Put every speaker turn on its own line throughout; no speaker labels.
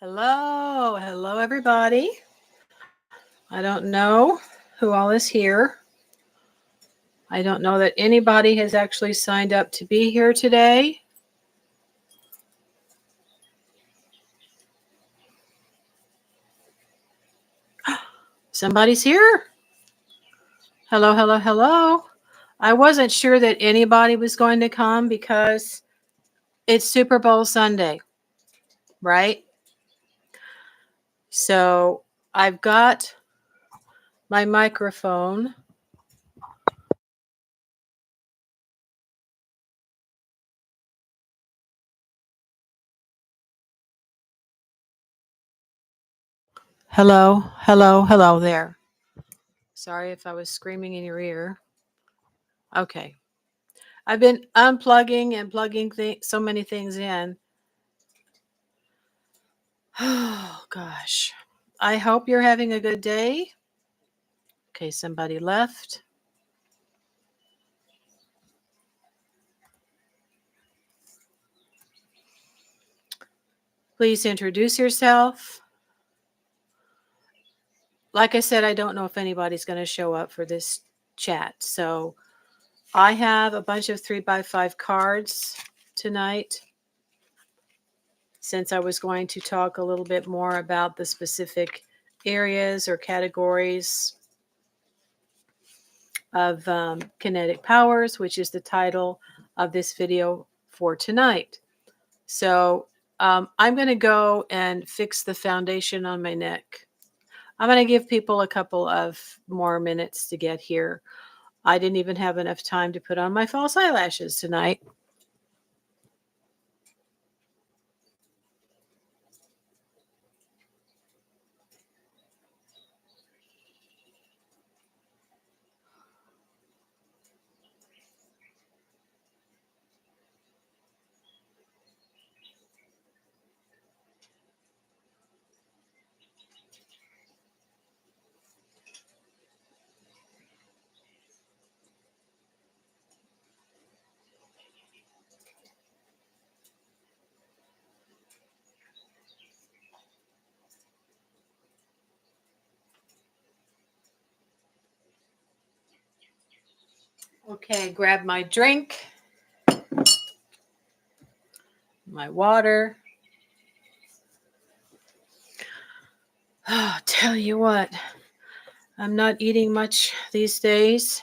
Hello, everybody. I don't know who all is here. I don't know that anybody has actually signed up to be here today. Somebody's here. Hello. I wasn't sure that anybody was going to come because it's Super Bowl Sunday, right? So I've got my microphone. Hello there. Sorry if I was screaming in your ear. Okay. I've been unplugging and plugging so many things in. Oh, gosh. I hope you're having a good day. Okay, somebody left. Please introduce yourself. Like I said, I don't know if anybody's going to show up for this chat. So I have a bunch of 3x5 cards tonight. Since I was going to talk a little bit more about the specific areas or categories of kinetic powers, which is the title of this video for tonight. So I'm going to go and fix the foundation on my neck. I'm going to give people a couple of more minutes to get here. I didn't even have enough time to put on my false eyelashes tonight. Okay, grab my drink, my water. Oh, tell you what, I'm not eating much these days,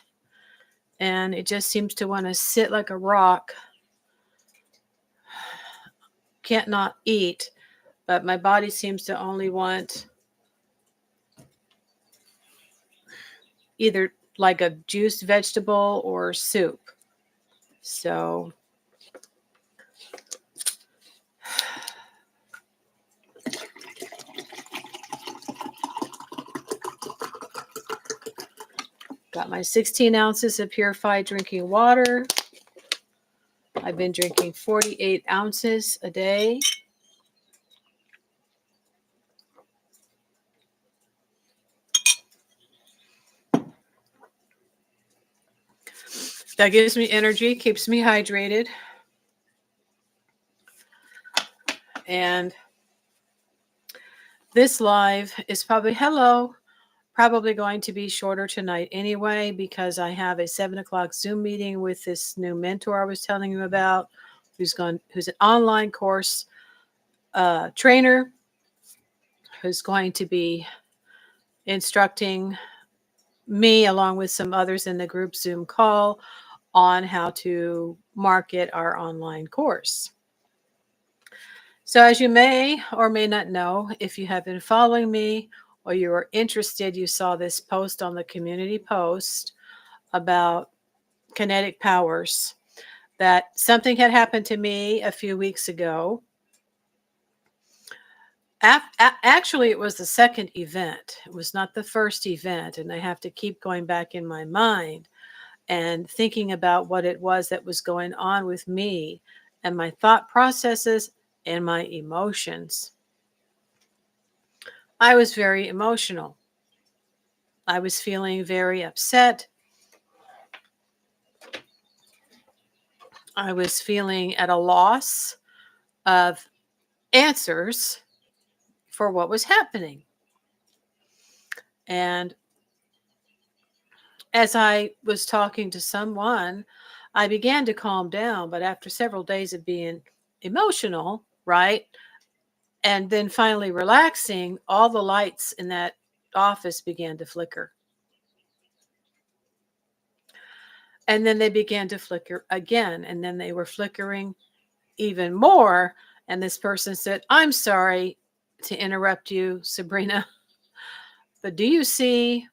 and it just seems to want to sit like a rock. Can't not eat, but my body seems to only want either like a juiced vegetable or soup. So got my 16 ounces of purified drinking water. I've been drinking 48 ounces a day. That gives me energy, keeps me hydrated. And this live is probably going to be shorter tonight anyway, because I have a 7 o'clock Zoom meeting with this new mentor I was telling you about, who's an online course trainer, who's going to be instructing me along with some others in the group Zoom call on how to market our online course. So as you may or may not know, if you have been following me or you are interested, you saw this post on the community post about kinetic powers, that something had happened to me a few weeks ago. Actually, it was the second event. It was not the first event. And I have to keep going back in my mind and thinking about what it was that was going on with me and my thought processes and my emotions. I was very emotional. I was feeling very upset. I was feeling at a loss of answers for what was happening. And as I was talking to someone, I began to calm down. But after several days of being emotional, right? And then finally relaxing, all the lights in that office began to flicker. And then they began to flicker again. And then they were flickering even more. And this person said, "I'm sorry to interrupt you, Sabrina, but do you see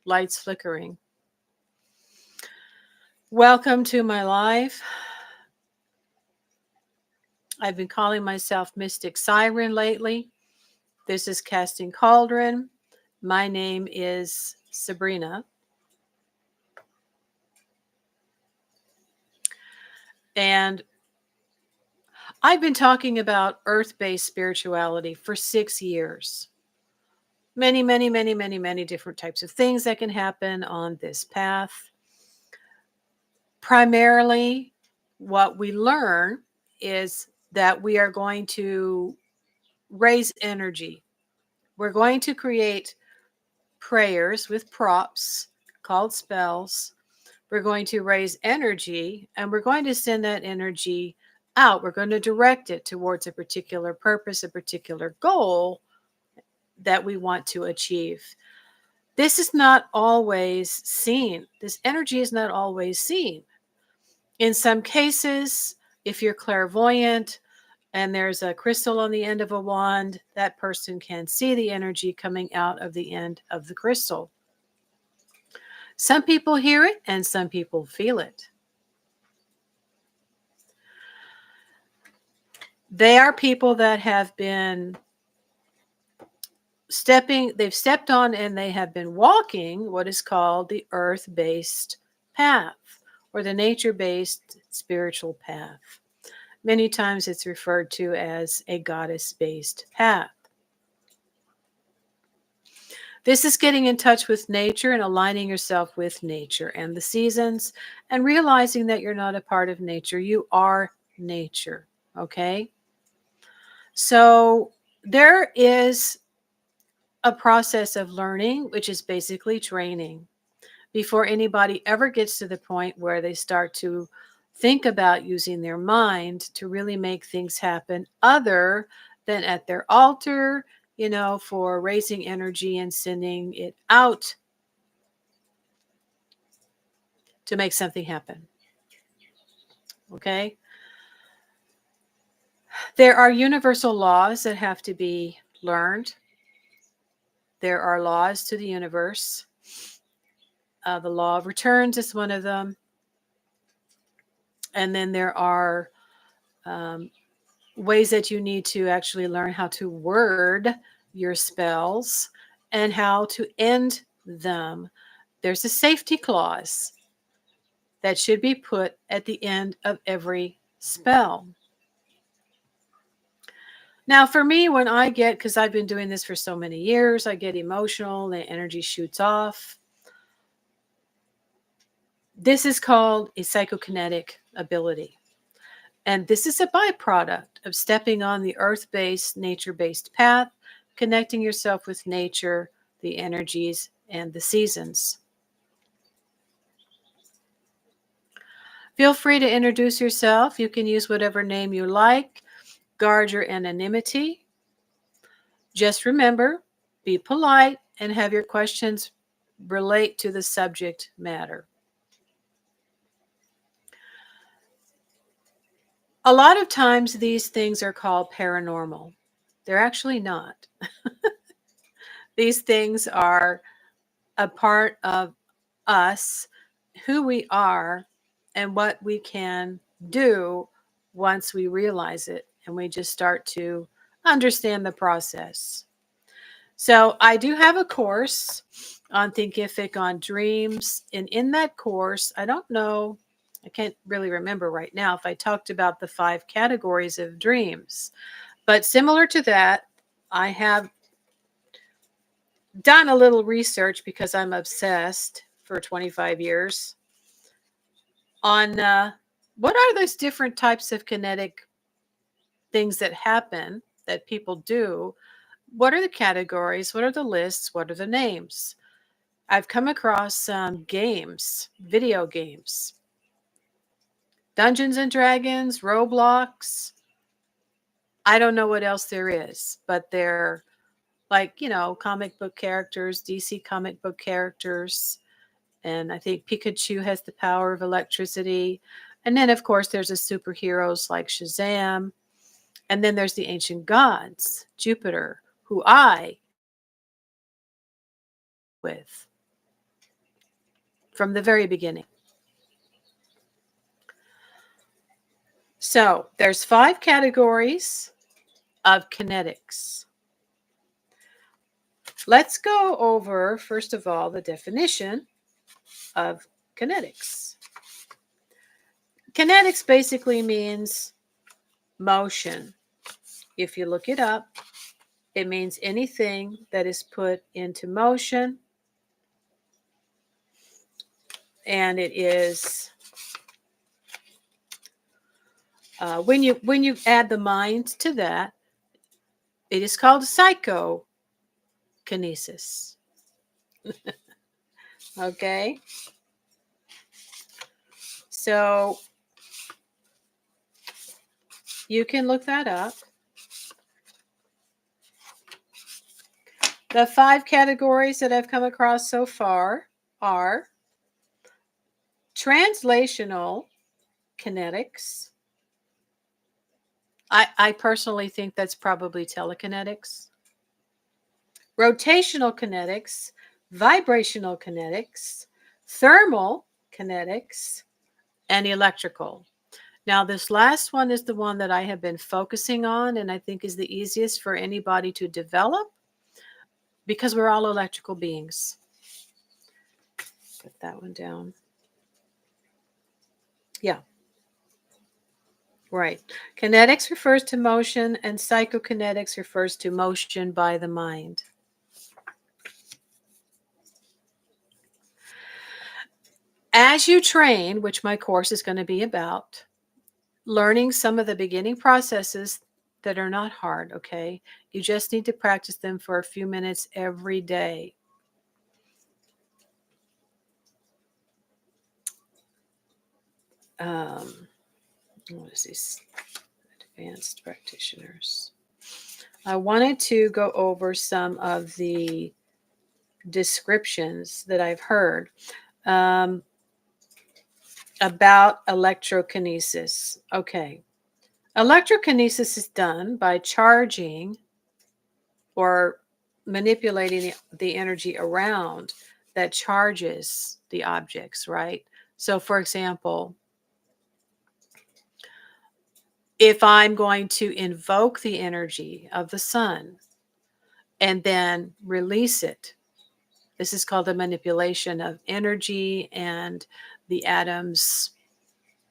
lights flickering?" Welcome to my life. I've been calling myself Mystic Siren lately. This is Casting Cauldron. My name is Sabrina. And I've been talking about earth-based spirituality for 6 years. Many, many, many, many, many different types of things that can happen on this path. Primarily, what we learn is that we are going to raise energy. We're going to create prayers with props called spells. We're going to raise energy, and we're going to send that energy out. We're going to direct it towards a particular purpose, a particular goal that we want to achieve. This is not always seen. This energy is not always seen. In some cases, if you're clairvoyant and there's a crystal on the end of a wand, that person can see the energy coming out of the end of the crystal. Some people hear it and some people feel it. They are people that have been they've stepped on and they have been walking what is called the earth-based path or the nature-based spiritual path. Many times it's referred to as a goddess-based path. This is getting in touch with nature and aligning yourself with nature and the seasons and realizing that you're not a part of nature. You are nature, okay? So there is a process of learning, which is basically training, before anybody ever gets to the point where they start to think about using their mind to really make things happen other than at their altar, for raising energy and sending it out to make something happen. Okay? There are universal laws that have to be learned. There are laws to the universe. The law of returns is one of them. And then there are ways that you need to actually learn how to word your spells and how to end them. There's a safety clause that should be put at the end of every spell. Now, for me, when because I've been doing this for so many years, I get emotional, the energy shoots off. This is called a psychokinetic ability. And this is a byproduct of stepping on the earth-based, nature-based path, connecting yourself with nature, the energies, and the seasons. Feel free to introduce yourself. You can use whatever name you like. Guard your anonymity. Just remember, be polite and have your questions relate to the subject matter. A lot of times these things are called paranormal. They're actually not. These things are a part of us, who we are, and what we can do once we realize it and we just start to understand the process. So I do have a course on Thinkific on dreams. And in that course, I don't know, I can't really remember right now if I talked about the 5 categories of dreams. But similar to that, I have done a little research because I'm obsessed for 25 years on what are those different types of kinetic things that happen that people do what are the categories? What are the lists? What are the names? I've come across some games, video games, Dungeons and Dragons, Roblox. I don't know what else there is, but they're like, comic book characters, DC comic book characters. And I think Pikachu has the power of electricity. And then, of course, there's the superheroes like Shazam. And then there's the ancient gods, Jupiter, who I with from the very beginning. So there's 5 categories of kinetics. Let's go over, first of all, the definition of kinetics. Kinetics basically means motion. If you look it up, it means anything that is put into motion. And it is when you add the mind to that, it is called psychokinesis. Okay. So you can look that up. The 5 categories that I've come across so far are translational kinetics. I personally think that's probably telekinetics. Rotational kinetics, vibrational kinetics, thermal kinetics, and electrical. Now, this last one is the one that I have been focusing on, and I think is the easiest for anybody to develop because we're all electrical beings. Put that one down. Yeah. Right. Kinetics refers to motion, and psychokinetics refers to motion by the mind. As you train, which my course is going to be about, learning some of the beginning processes that are not hard, okay? You just need to practice them for a few minutes every day. What is this? Advanced practitioners. I wanted to go over some of the descriptions that I've heard about electrokinesis. Okay. Electrokinesis is done by charging or manipulating the energy around that charges the objects, right? So, for example, if I'm going to invoke the energy of the sun and then release it, this is called a manipulation of energy and the atoms.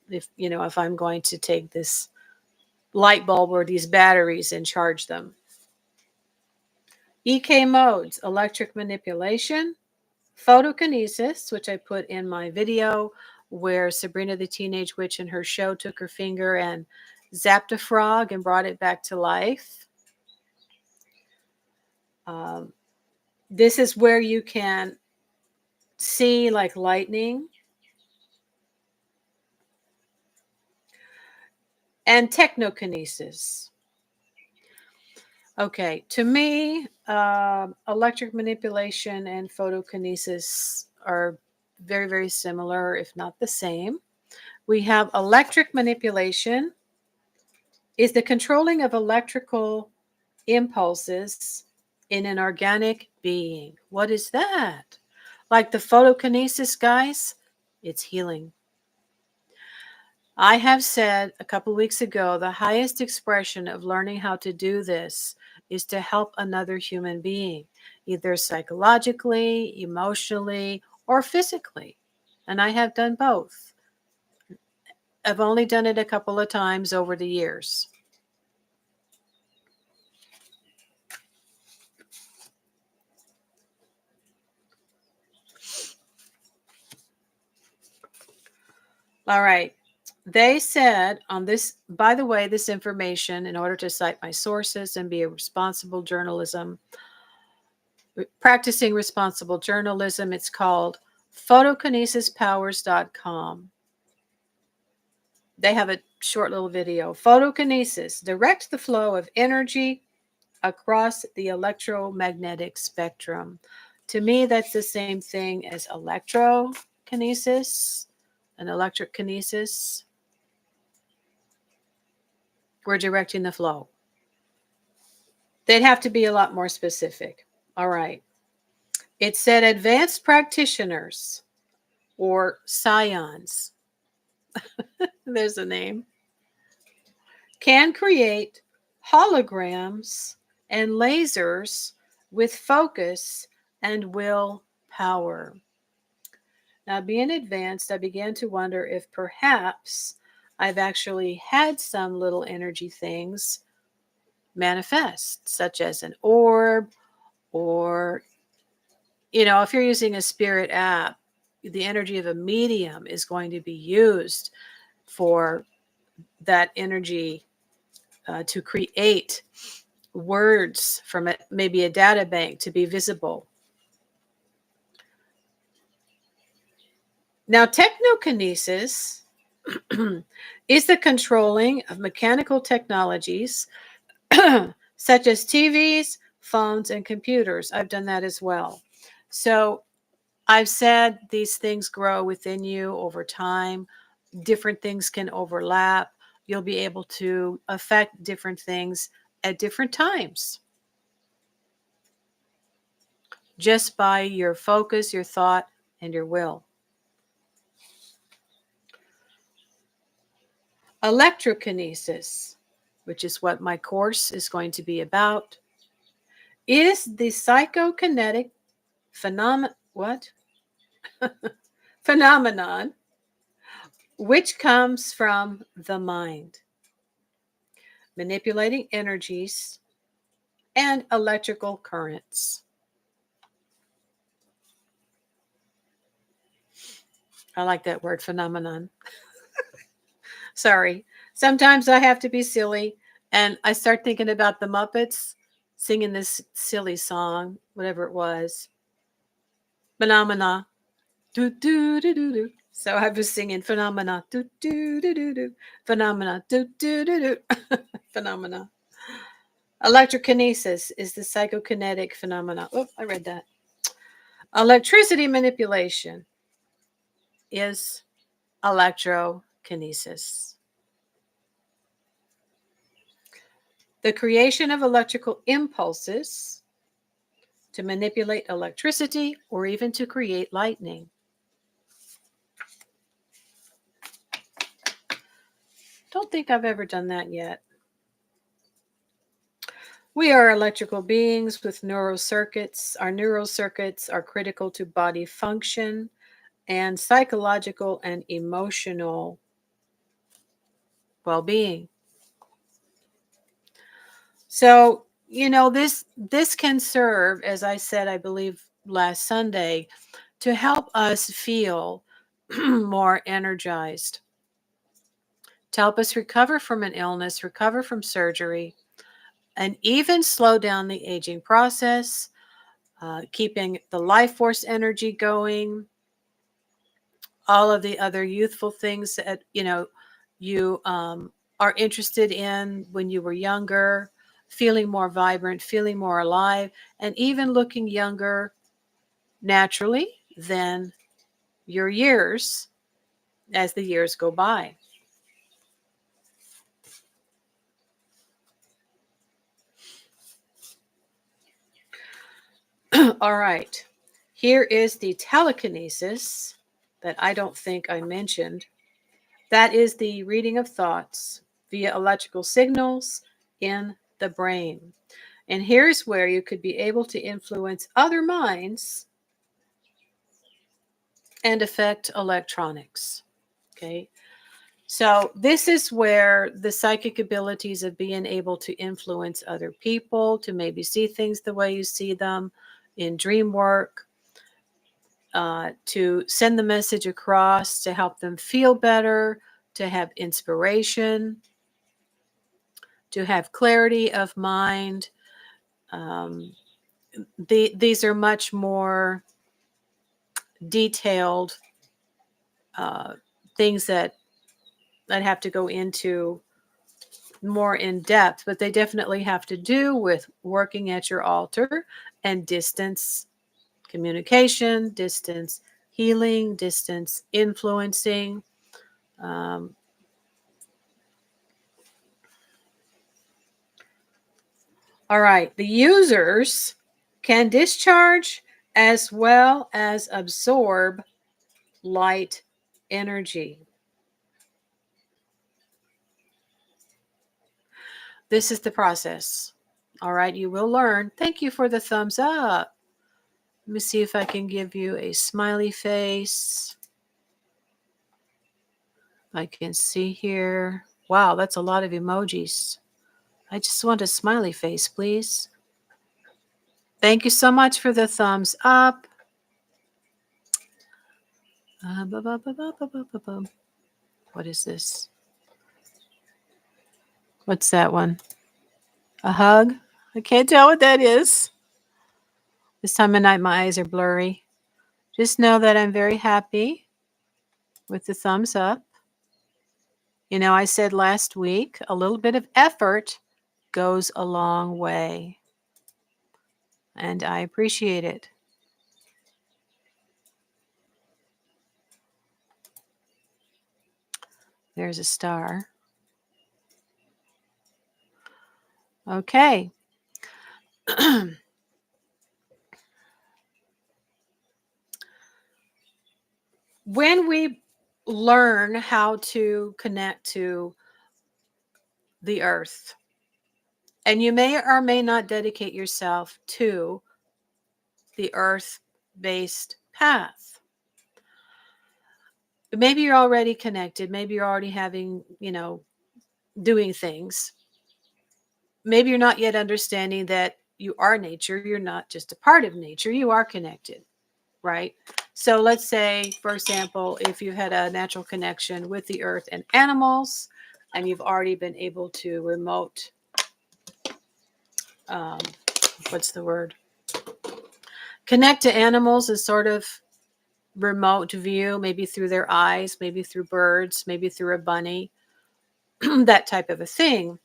If I'm going to take this light bulb or these batteries and charge them. EK modes, electric manipulation, photokinesis, which I put in my video where Sabrina the Teenage Witch in her show took her finger and zapped a frog and brought it back to life. This is where you can see like lightning. And technokinesis. Okay, to me, electric manipulation and photokinesis are very, very similar, if not the same. We have electric manipulation is the controlling of electrical impulses in an organic being. What is that? Like the photokinesis, guys, it's healing. I have said a couple weeks ago, the highest expression of learning how to do this is to help another human being, either psychologically, emotionally, or physically. And I have done both. I've only done it a couple of times over the years. All right. They said on this, by the way, this information, in order to cite my sources and be a responsible journalism, practicing responsible journalism, it's called photokinesispowers.com. They have a short little video. Photokinesis directs the flow of energy across the electromagnetic spectrum. To me, that's the same thing as electrokinesis, an electric kinesis. We're directing the flow. They'd have to be a lot more specific. All right. It said advanced practitioners or scions, there's a name, can create holograms and lasers with focus and will power. Now, being advanced, I began to wonder if perhaps I've actually had some little energy things manifest, such as an orb, or, if you're using a spirit app, the energy of a medium is going to be used for that energy to create words from maybe a data bank to be visible. Now, technokinesis is the controlling of mechanical technologies such as TVs, phones, and computers. I've done that as well. So I've said these things grow within you over time. Different things can overlap. You'll be able to affect different things at different times just by your focus, your thought, and your will. Electrokinesis, which is what my course is going to be about, is the psychokinetic phenomenon which comes from the mind, manipulating energies and electrical currents. I like that word, phenomenon. Sorry. Sometimes I have to be silly, and I start thinking about the Muppets singing this silly song, whatever it was. Phenomena. Do, do, do, do, do. So I was singing phenomena. Do, do, do, do, do. Phenomena. Do, do, do, do. Phenomena. Electrokinesis is the psychokinetic phenomena. Oh, I read that. Electricity manipulation is electrokinesis. The creation of electrical impulses to manipulate electricity or even to create lightning. Don't think I've ever done that yet. We are electrical beings with neural circuits. Our neural circuits are critical to body function and psychological and emotional well-being. So, this can serve, as I said, I believe last Sunday, to help us feel more energized, to help us recover from an illness, recover from surgery, and even slow down the aging process, keeping the life force energy going, all of the other youthful things that, you are interested in when you were younger, feeling more vibrant, feeling more alive, and even looking younger naturally than your years as the years go by. All right. Here is the telekinesis that I don't think I mentioned. That is the reading of thoughts via electrical signals in the brain. And here's where you could be able to influence other minds and affect electronics. Okay. So this is where the psychic abilities of being able to influence other people, to maybe see things the way you see them in dream work, to send the message across to help them feel better, to have inspiration, to have clarity of mind. These are much more detailed things that I'd have to go into more in depth, but they definitely have to do with working at your altar and distance communication, distance healing, distance influencing. Um, all right, the users can discharge as well as absorb light energy. This is the process. All right, you will learn. Thank you for the thumbs up. Let me see if I can give you a smiley face. I can see here. Wow, that's a lot of emojis. I just want a smiley face, please. Thank you so much for the thumbs up. What is this? What's that one? A hug? I can't tell what that is. This time of night, my eyes are blurry. Just know that I'm very happy with the thumbs up. You know, I said last week, a little bit of effort goes a long way. And I appreciate it. There's a star. Okay. When we learn how to connect to the earth, and you may or may not dedicate yourself to the earth-based path. Maybe you're already connected. Maybe you're already having, doing things. Maybe you're not yet understanding that you are nature. You're not just a part of nature. You are connected, right? So let's say, for example, if you had a natural connection with the earth and animals, and you've already been able to remote, what's the word? Connect to animals is sort of remote view, maybe through their eyes, maybe through birds, maybe through a bunny, that type of a thing.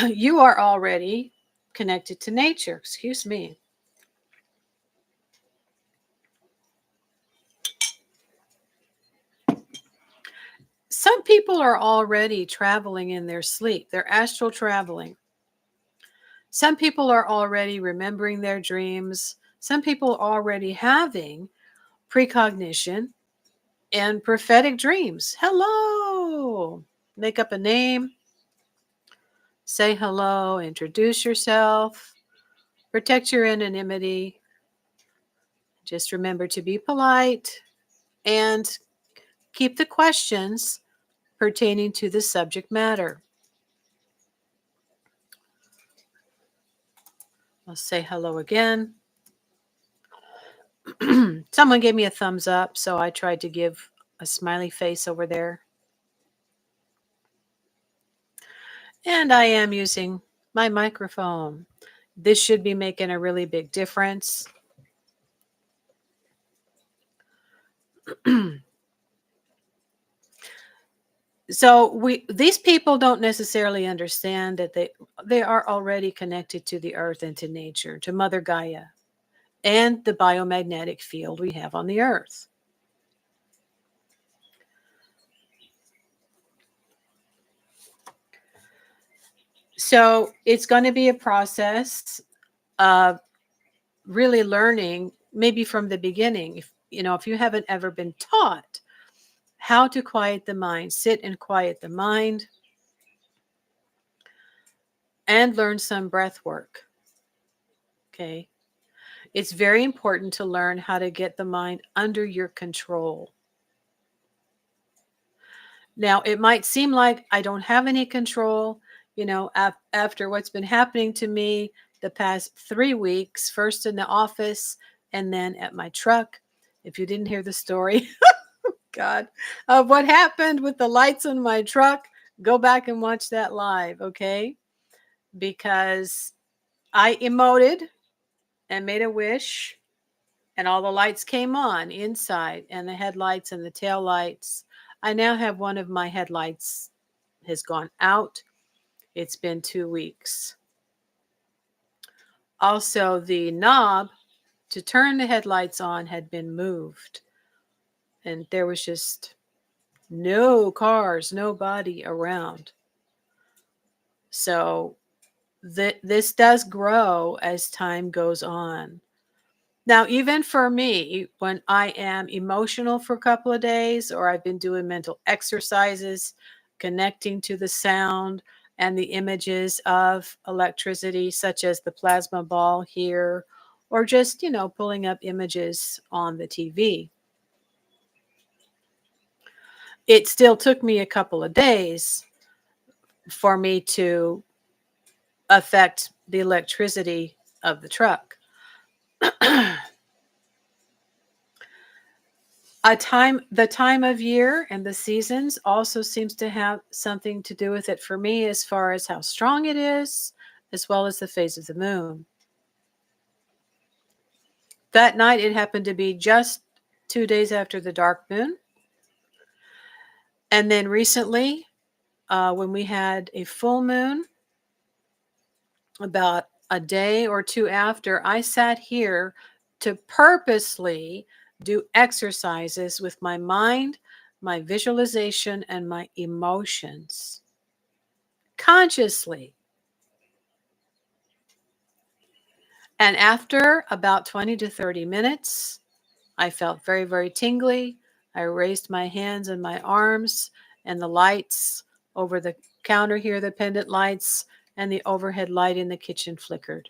You are already connected to nature. Excuse me. Some people are already traveling in their sleep. They're astral traveling. Some people are already remembering their dreams. Some people are already having precognition and prophetic dreams. Hello. Make up a name. Say hello. Introduce yourself. Protect your anonymity. Just remember to be polite and keep the questions pertaining to the subject matter. I'll say hello again. Someone gave me a thumbs up, so I tried to give a smiley face over there. And I am using my microphone. This should be making a really big difference. So these people don't necessarily understand that they are already connected to the earth and to nature, to Mother Gaia, and the biomagnetic field we have on the earth. So it's going to be a process of really learning, maybe from the beginning. If you haven't ever been taught how to quiet the mind, sit and quiet the mind, and learn some breath work. Okay. It's very important to learn how to get the mind under your control. Now, it might seem like I don't have any control, after what's been happening to me the past 3 weeks, first in the office and then at my truck. If you didn't hear the story, God, of what happened with the lights on my truck, go back and watch that live, okay? Because I emoted and made a wish, and all the lights came on inside, and the headlights and the tail lights. I now have one of my headlights has gone out. It's been 2 weeks. Also, the knob to turn the headlights on had been moved, and there was just no cars, nobody around. So this does grow as time goes on. Now, even for me, when I am emotional for a couple of days, or I've been doing mental exercises, connecting to the sound and the images of electricity, such as the plasma ball here, or just, pulling up images on the TV. It still took me a couple of days for me to affect the electricity of the truck. The time of year and the seasons also seems to have something to do with it for me, as far as how strong it is, as well as the phase of the moon. That night, it happened to be just 2 days after the dark moon. And then recently, when we had a full moon, about a day or two after, I sat here to purposely do exercises with my mind, my visualization, and my emotions consciously. And after about 20 to 30 minutes, I felt very, very tingly. I raised my hands and my arms, and the lights over the counter here, the pendant lights, and the overhead light in the kitchen flickered.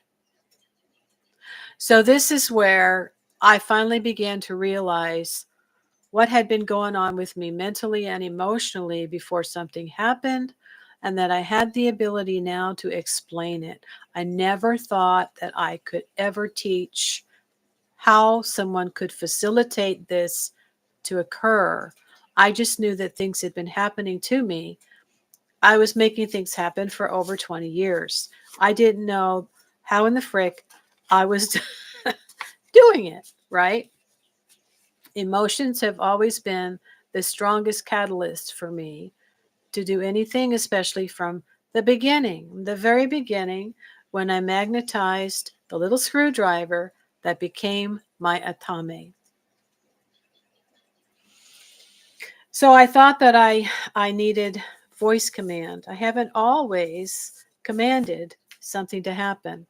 So this is where I finally began to realize what had been going on with me mentally and emotionally before something happened, and that I had the ability now to explain it. I never thought that I could ever teach how someone could facilitate this to occur. I just knew that things had been happening to me. I was making things happen for over 20 years. I didn't know how in the frick I was doing it, right? Emotions have always been the strongest catalyst for me to do anything, especially from the very beginning, when I magnetized the little screwdriver that became my atame. So I thought that I needed voice command. I haven't always commanded something to happen,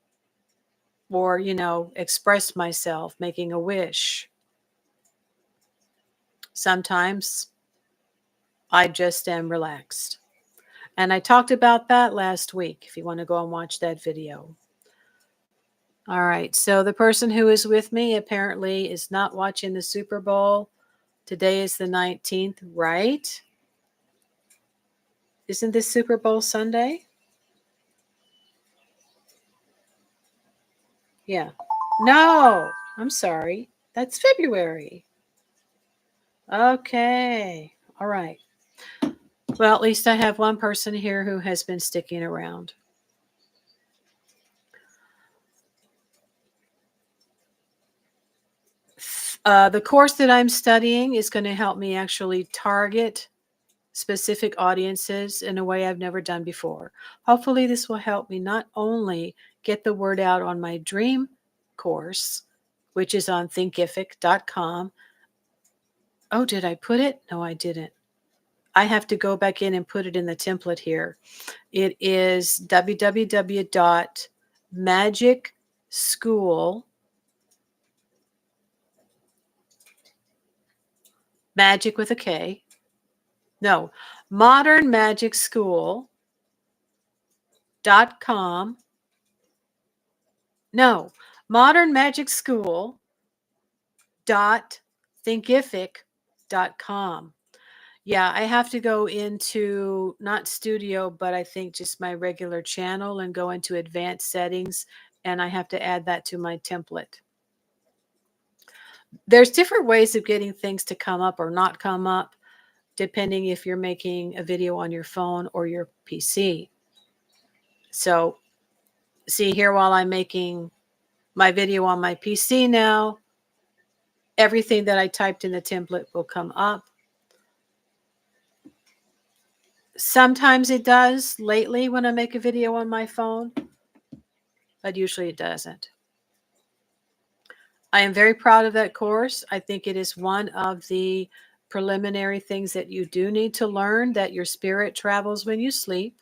or, express myself, making a wish. Sometimes I just am relaxed. And I talked about that last week, if you want to go and watch that video. All right. So the person who is with me apparently is not watching the Super Bowl. Today is the 19th, right? Isn't this Super Bowl Sunday? Yeah. No, I'm sorry. That's February. Okay. All right. Well, at least I have one person here who has been sticking around. The course that I'm studying is going to help me actually target specific audiences in a way I've never done before. Hopefully, this will help me not only get the word out on my dream course, which is on thinkific.com. Oh, did I put it? No, I didn't. I have to go back in and put it in the template here. It is www.magicschool, magic with a K. No, modernmagicschool.com. No, modernmagicschool.thinkific.com. Yeah, I have to go into not studio, but I think just my regular channel and go into advanced settings, and I have to add that to my template. There's different ways of getting things to come up or not come up, depending if you're making a video on your phone or your PC. So see here, while I'm making my video on my PC now, everything that I typed in the template will come up. Sometimes it does lately when I make a video on my phone, but usually it doesn't. I am very proud of that course. I think it is one of the preliminary things that you do need to learn, that your spirit travels when you sleep.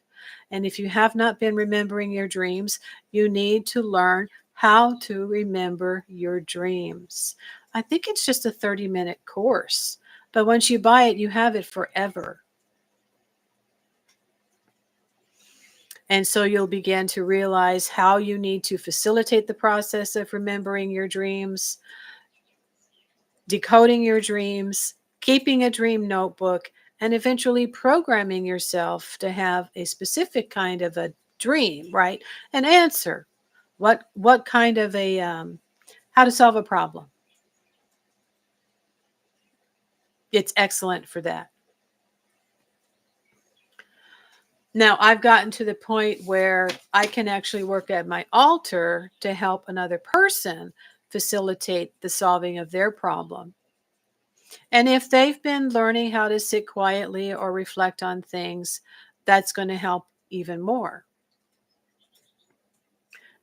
And if you have not been remembering your dreams, you need to learn how to remember your dreams. I think it's just a 30-minute course, but once you buy it, you have it forever. And so you'll begin to realize how you need to facilitate the process of remembering your dreams, decoding your dreams, keeping a dream notebook, and eventually programming yourself to have a specific kind of a dream, right? An answer. What kind of a how to solve a problem. It's excellent for that. Now, I've gotten to the point where I can actually work at my altar to help another person facilitate the solving of their problem. And if they've been learning how to sit quietly or reflect on things, that's going to help even more.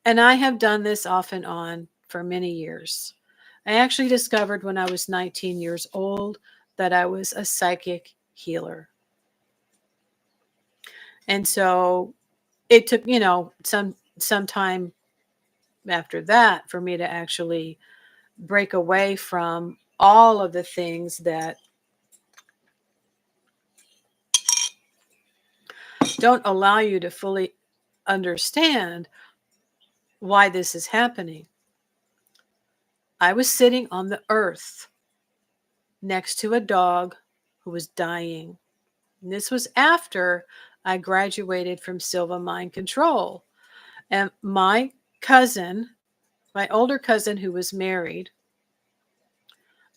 And I have done this off and on for many years. I actually discovered when I was 19 years old that I was a psychic healer. And so it took, some time after that for me to actually break away from all of the things that don't allow you to fully understand why this is happening. I was sitting on the earth next to a dog who was dying. And this was after I graduated from Silva Mind Control. And my cousin, my older cousin who was married,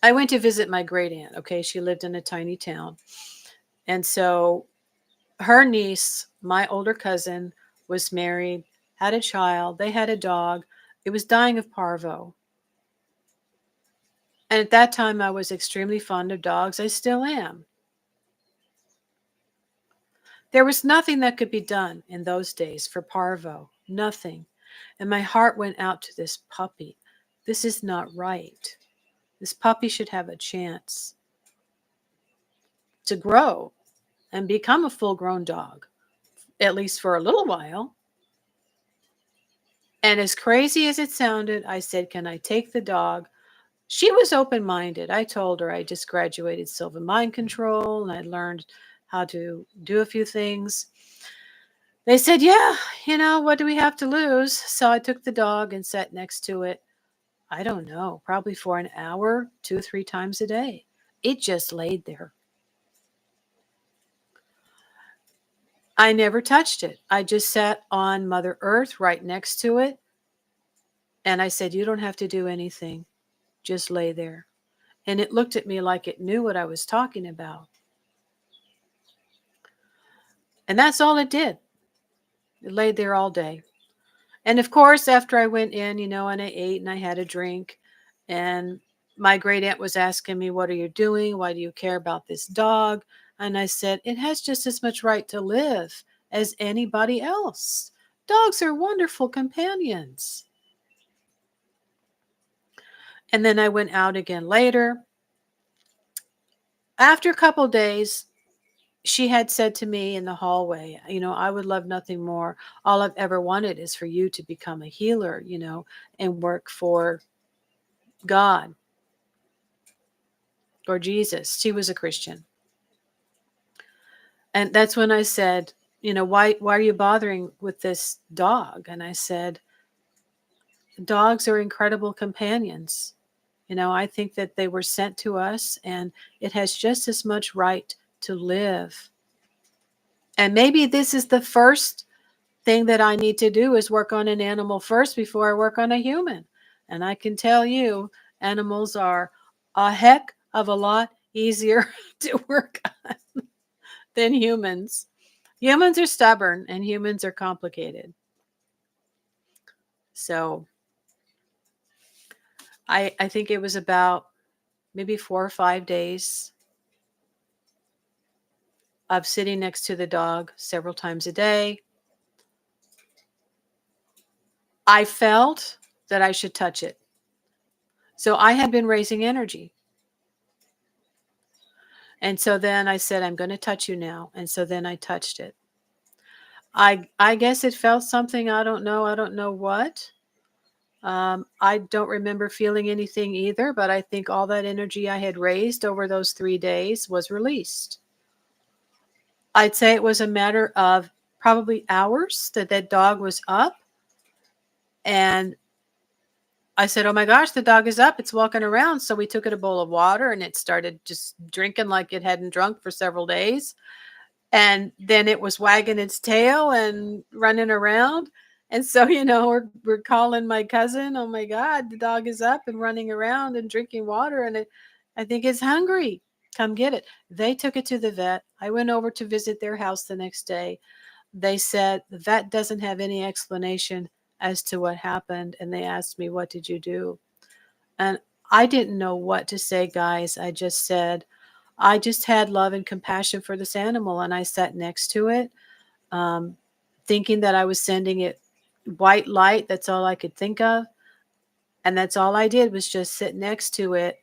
I went to visit my great aunt. Okay. She lived in a tiny town. And so her niece, my older cousin, was married, had a child. They had a dog. It was dying of parvo. And at that time, I was extremely fond of dogs. I still am. There was nothing that could be done in those days for parvo. Nothing. And my heart went out to this puppy. This is not right. This puppy should have a chance to grow and become a full-grown dog, at least for a little while. And as crazy as it sounded, I said, "Can I take the dog?" She was open-minded. I told her I just graduated Silva Mind Control and I learned how to do a few things. They said, "Yeah, what do we have to lose?" So I took the dog and sat next to it. I don't know, probably for an hour, 2 or 3 times a day. It just laid there. I never touched it. I just sat on Mother Earth right next to it. And I said, "You don't have to do anything. Just lay there." And it looked at me like it knew what I was talking about. And that's all it did. It laid there all day. And of course, after I went in, and I ate and I had a drink, and my great aunt was asking me, "What are you doing? Why do you care about this dog?" And I said, "It has just as much right to live as anybody else. Dogs are wonderful companions." And then I went out again later. After a couple days, she had said to me in the hallway, "I would love nothing more. All I've ever wanted is for you to become a healer, and work for God or Jesus." She was a Christian. And that's when I said, "Why are you bothering with this dog?" And I said, "Dogs are incredible companions. I think that they were sent to us and it has just as much right to live. And maybe this is the first thing that I need to do is work on an animal first before I work on a human." And I can tell you, animals are a heck of a lot easier to work on than humans. Humans are stubborn and humans are complicated. So I think it was about maybe 4 or 5 days of sitting next to the dog several times a day. I felt that I should touch it. So I had been raising energy. And so then I said, I'm going to touch you now. And so then I touched it. I guess it felt something. I don't know. I don't know what. I don't remember feeling anything either, but I think all that energy I had raised over those 3 days was released. I'd say it was a matter of probably hours that that dog was up. And I said, oh my gosh, the dog is up. It's walking around. So we took it a bowl of water and it started just drinking like it hadn't drunk for several days. And then it was wagging its tail and running around. And so, we're calling my cousin. Oh my God, the dog is up and running around and drinking water. And I think it's hungry. Come get it. They took it to the vet. I went over to visit their house the next day. They said the vet doesn't have any explanation as to what happened. And they asked me, what did you do? And I didn't know what to say, guys. I just said, I just had love and compassion for this animal, and I sat next to it, thinking that I was sending it white light. That's all I could think of. And that's all I did was just sit next to it,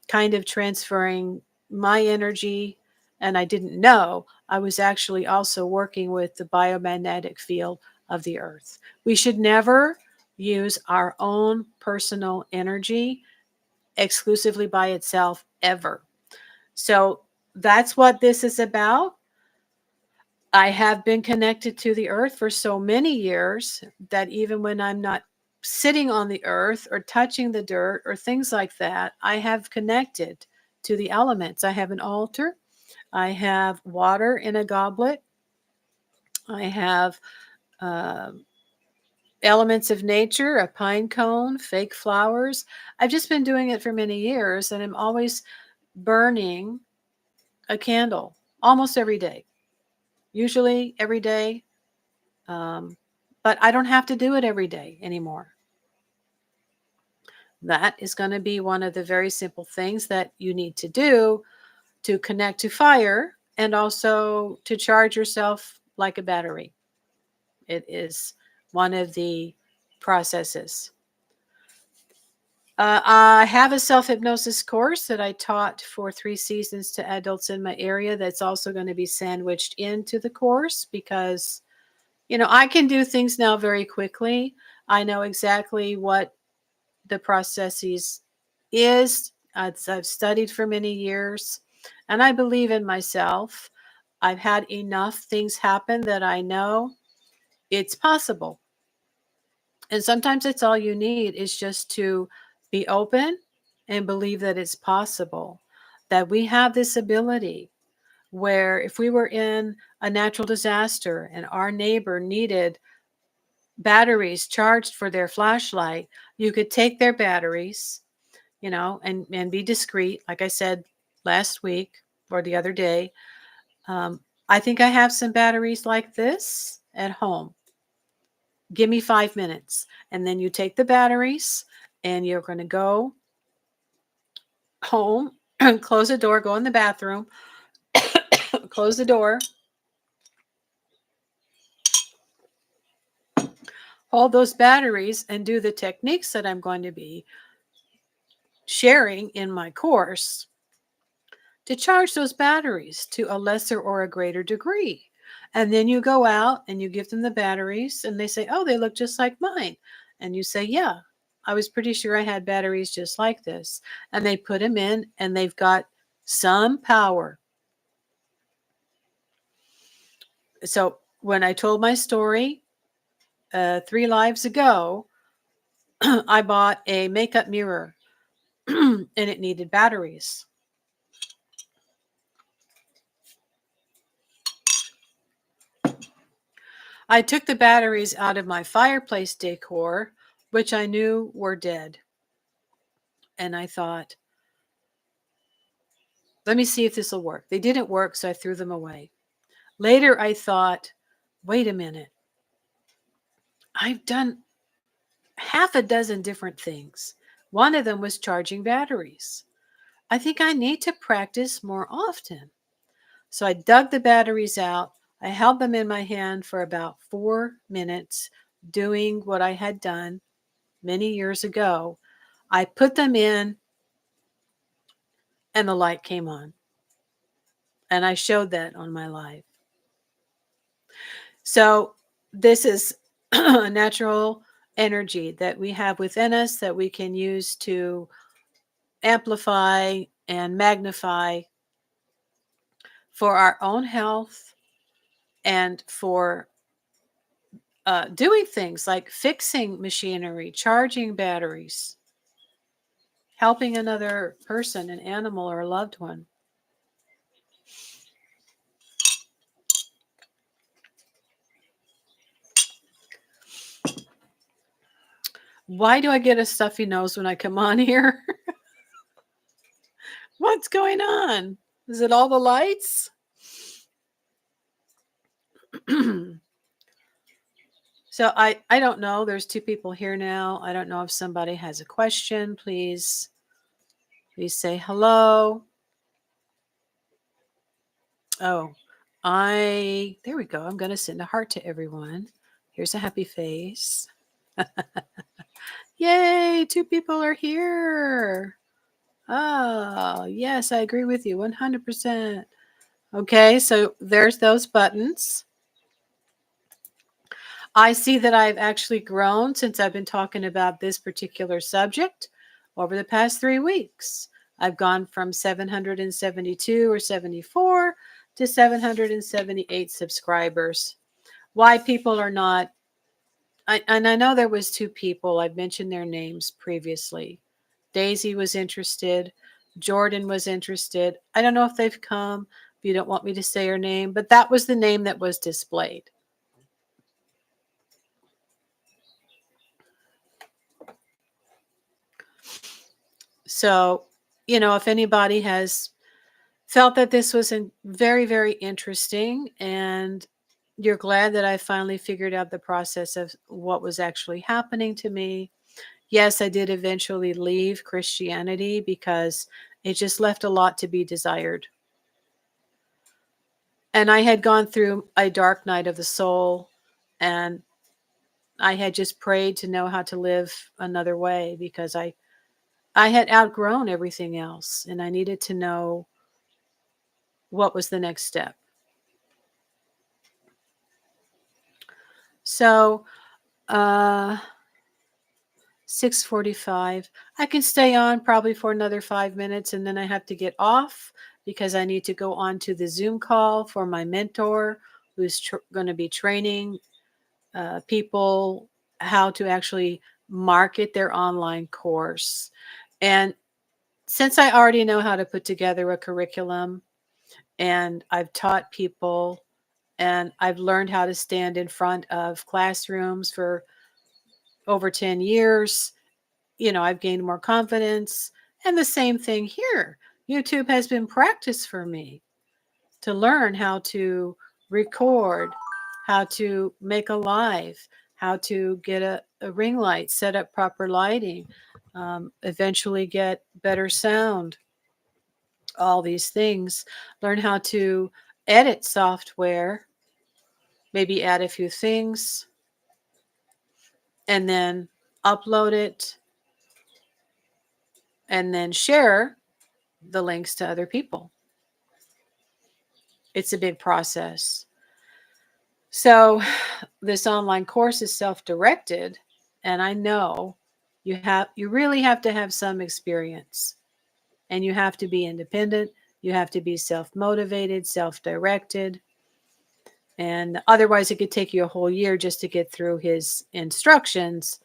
kind of transferring my energy. And I didn't know I was actually also working with the biomagnetic field of the earth. We should never use our own personal energy exclusively by itself ever. So that's what this is about. I have been connected to the earth for so many years that even when I'm not sitting on the earth or touching the dirt or things like that, I have connected to the elements. I have an altar. I have water in a goblet. I have elements of nature, a pine cone, fake flowers. I've just been doing it for many years, and I'm always burning a candle almost every day. Usually every day, but I don't have to do it every day anymore. That is going to be one of the very simple things that you need to do to connect to fire and also to charge yourself like a battery. It is one of the processes. I have a self-hypnosis course that I taught for 3 seasons to adults in my area that's also going to be sandwiched into the course because I can do things now very quickly. I know exactly what the processes is. I've studied for many years, and I believe in myself. I've had enough things happen that I know it's possible. And sometimes it's all you need is just to be open and believe that it's possible, that we have this ability where if we were in a natural disaster and our neighbor needed batteries charged for their flashlight, you could take their batteries, and be discreet. Like I said last week or the other day, I think I have some batteries like this at home. Give me 5 minutes. And then you take the batteries and you're going to go home, close the door, go in the bathroom, close the door, hold those batteries and do the techniques that I'm going to be sharing in my course to charge those batteries to a lesser or a greater degree. And then you go out and you give them the batteries and they say, oh, they look just like mine. And you say, yeah, I was pretty sure I had batteries just like this. And they put them in and they've got some power. So when I told my story 3 lives ago, I bought a makeup mirror and it needed batteries. I took the batteries out of my fireplace decor, which I knew were dead. And I thought, Let me see if this will work. They didn't work, so I threw them away. Later, I thought, wait a minute. I've done half a dozen different things. One of them was charging batteries. I think I need to practice more often. So I dug the batteries out. I held them in my hand for about 4 minutes, doing what I had done many years ago. I put them in, and the light came on. And I showed that on my live. So this is a natural energy that we have within us that we can use to amplify and magnify for our own health and for doing things like fixing machinery, charging batteries, helping another person, an animal, or a loved one. Why do I get a stuffy nose when I come on here? What's going on? Is it all the lights? So I don't know. There's 2 people here now. I don't know if somebody has a question. Please say hello. Oh, there we go. I'm going to send a heart to everyone. Here's a happy face. Yay, 2 people are here. Oh, yes, I agree with you 100%. Okay, so there's those buttons. I see that I've actually grown since I've been talking about this particular subject over the past 3 weeks. I've gone from 772 or 74 to 778 subscribers. Why people are not, and I know there was 2 people, I've mentioned their names previously. Daisy was interested. Jordan was interested. I don't know if they've come, if you don't want me to say her name, but that was the name that was displayed. So, if anybody has felt that this was very, very interesting and you're glad that I finally figured out the process of what was actually happening to me. Yes, I did eventually leave Christianity because it just left a lot to be desired. And I had gone through a dark night of the soul, and I had just prayed to know how to live another way because I had outgrown everything else and I needed to know what was the next step. So, 6:45. I can stay on probably for another 5 minutes and then I have to get off because I need to go on to the Zoom call for my mentor who's going to be training people how to actually market their online course. And since I already know how to put together a curriculum and I've taught people and I've learned how to stand in front of classrooms for over 10 years, I've gained more confidence. And the same thing here. YouTube has been practice for me to learn how to record, how to make a live, how to get a ring light, set up proper lighting, eventually get better sound, all these things. Learn how to edit software, maybe add a few things, and then upload it, and then share the links to other people. It's a big process. So this online course is self-directed, and I know you really have to have some experience, and you have to be independent. You have to be self-motivated, self-directed, and otherwise it could take you a whole year just to get through his instructions.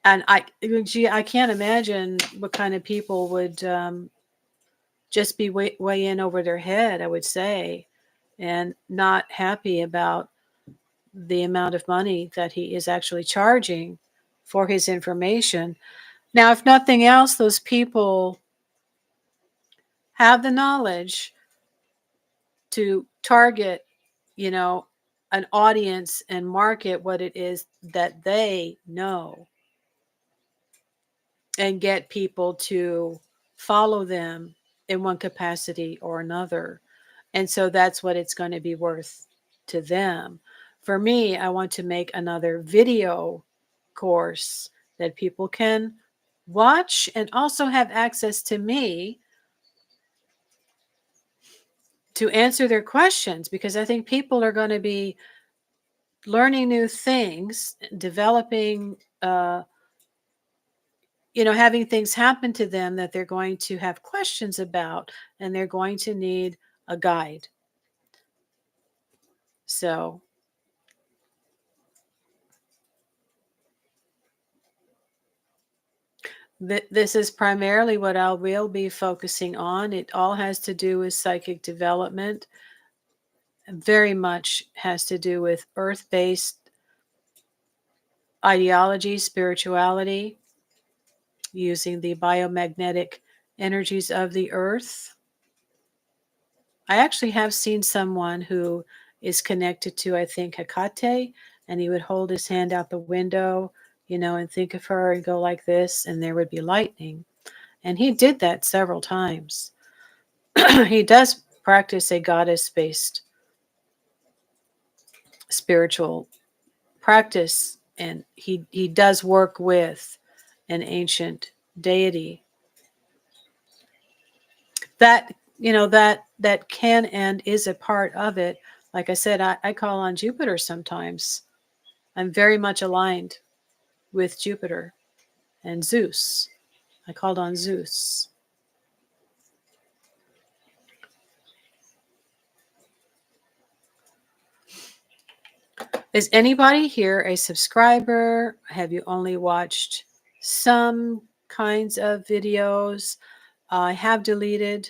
And I can't imagine what kind of people would just be way in over their head, I would say, and not happy about the amount of money that he is actually charging for his information. Now, if nothing else, those people have the knowledge to target, you know, an audience and market what it is that they know and get people to follow them in one capacity or another. And so that's what it's going to be worth to them. For me, I want to make another video course that people can watch and also have access to me to answer their questions, because I think people are going to be learning new things, developing, having things happen to them that they're going to have questions about, and they're going to need a guide. So this is primarily what I will be focusing on. It all has to do with psychic development, very much has to do with earth-based ideology, spirituality, using the biomagnetic energies of the earth. I actually have seen someone who is connected to, I think, Hecate, and he would hold his hand out the window, and think of her and go like this, and there would be lightning. And he did that several times. He does practice a goddess-based spiritual practice, and he does work with an ancient deity that that can and is a part of it. Like I said, I call on Jupiter sometimes. I'm very much aligned with Jupiter and Zeus. I called on Zeus. Is anybody here a subscriber? Have you only watched some kinds of videos? I have deleted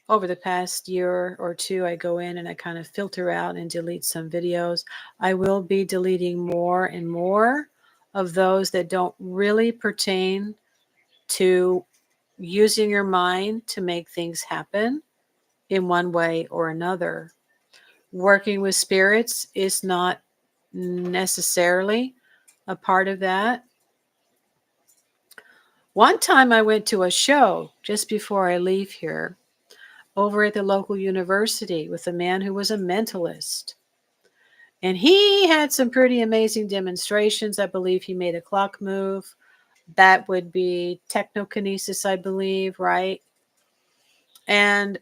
over the past year or two. I go in and I kind of filter out and delete some videos. I will be deleting more and more of those that don't really pertain to using your mind to make things happen in one way or another. Working with spirits is not necessarily a part of that. One time I went to a show just before I leave here over at the local university with a man who was a mentalist. And he had some pretty amazing demonstrations. I believe he made a clock move. That would be technokinesis, I believe, right? And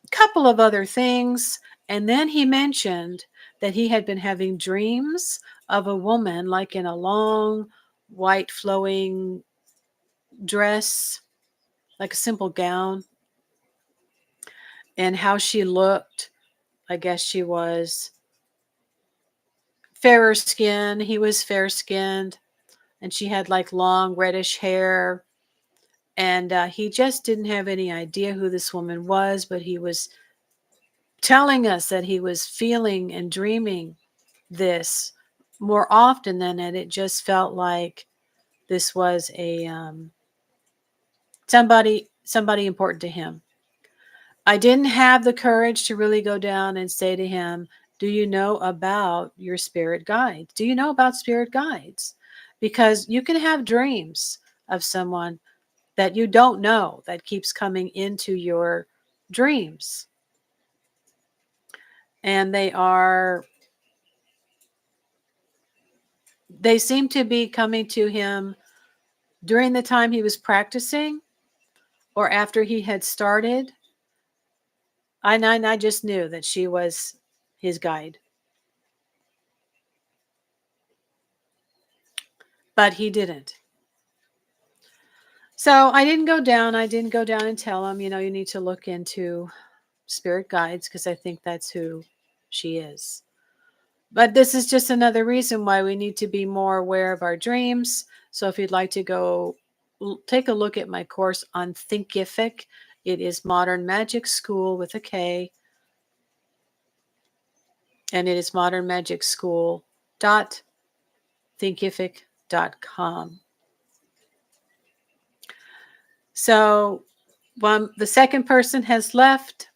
a couple of other things. And then he mentioned that he had been having dreams of a woman, like in a long, white, flowing dress, like a simple gown, and how she looked. I guess she was fairer skin. He was fair skinned, and she had like long reddish hair. And he just didn't have any idea who this woman was, but he was telling us that he was feeling and dreaming this more often than that. It just felt like this was a somebody important to him. I didn't have the courage to really go down and say to him, do you know about your spirit guides? Do you know about spirit guides? Because you can have dreams of someone that you don't know that keeps coming into your dreams. And they seem to be coming to him during the time he was practicing or after he had started. I just knew that she was his guide. But he didn't. So I didn't go down. I didn't go down and tell him, you need to look into spirit guides, because I think that's who she is. But this is just another reason why we need to be more aware of our dreams. So if you'd like to go take a look at my course on Thinkific, it is Modern Magic School with a K. And it is modernmagicschool.thinkific.com. So the second person has left,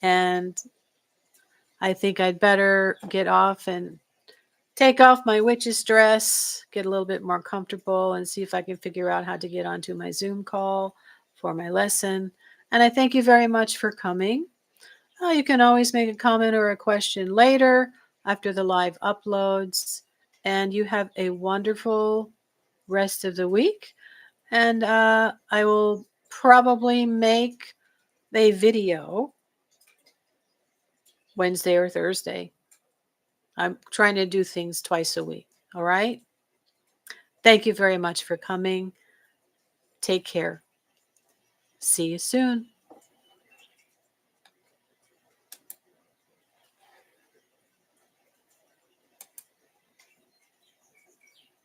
and I think I'd better get off and take off my witch's dress, get a little bit more comfortable, and see if I can figure out how to get onto my Zoom call for my lesson. And I thank you very much for coming. You can always make a comment or a question later after the live uploads. And you have a wonderful rest of the week. And I will probably make a video Wednesday or Thursday. I'm trying to do things twice a week. All right. Thank you very much for coming. Take care. See you soon.